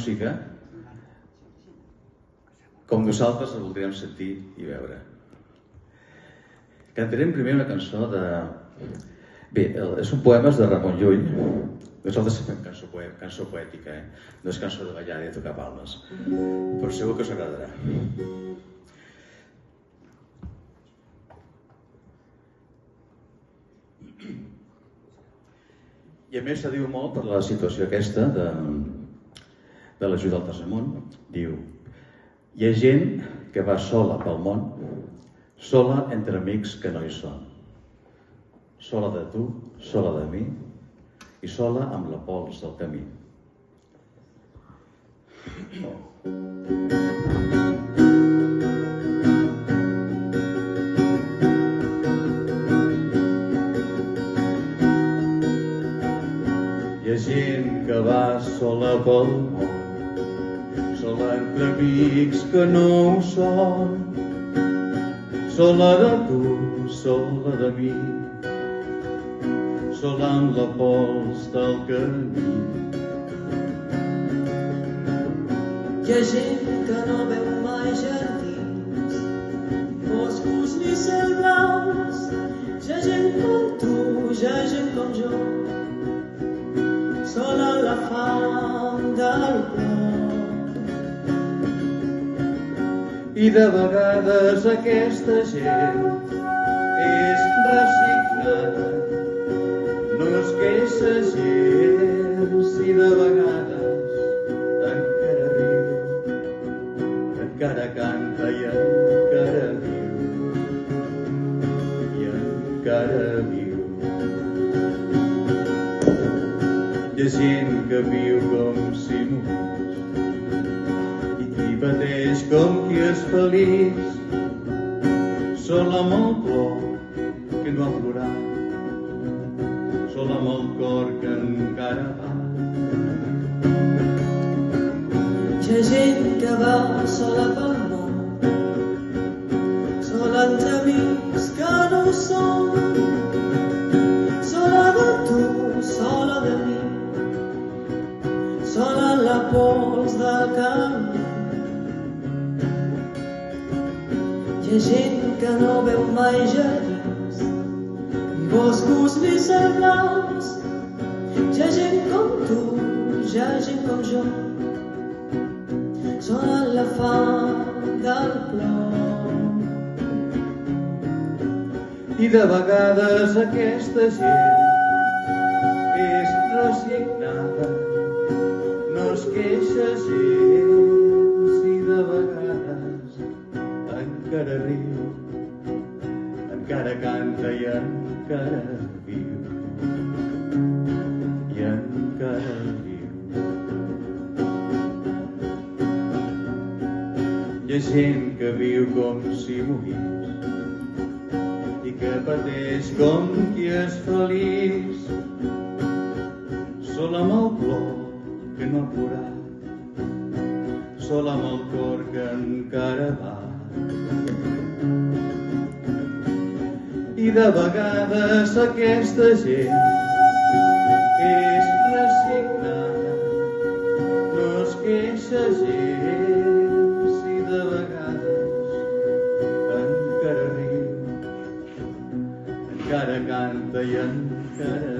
música com nosaltres la voldríem sentir i veure. Cantarem primer una cançó de... Bé, és un poema de Ramon Llull. Nosaltres fem cançó poètica, no és cançó de ballar i de tocar palmes. Però segur que us agradarà. I a més se diu molt per la situació aquesta de l'ajuda al terratrèmol. Diu: hi ha gent que va sola pel món, sola entre amics que no hi són. Sola de tu, sola de mi, i sola amb la pols del camí. Hi ha gent que va sola pel món, sola entre amics que no ho són. Sola de tu, sola de mi, sola amb la pols del camí. Hi ha gent que no veu mai jardins, boscos ni cel blaus. Hi ha gent com tu, hi ha gent com jo, sola en la fam del plor. I de vegades aquesta gent és resignada, no es queixa gens, i de vegades encara riu, encara canta i encara viu, i encara viu. Hi ha gent que viu com si morís, i qui pateix com qui és feliç, sola amb el plor que no ha plorat, sola amb el cor que encara bat. Hi ha gent que va sola pel món, sola entre amics que no ho són. Sola de tu, sola de mi, sola en la pols del camí. Hi ha gent que no veu mai jardins, ni boscos ni cel blaus. Hi ha gent com tu, hi ha gent com jo, sola en la fam del plor. I de vegades aquesta gent és resignada, no es queixa gens, i de vegades encara riu, encara canta i encara viu, i encara viu. Hi ha gent que viu com si morís, i que pateix com qui és feliç, sola amb el plor que no ha plorat, sola amb el cor que encara bat. I de vegades aquesta gent és resignada, no es queixa gens, i de vegades encara riu, encara canta i encara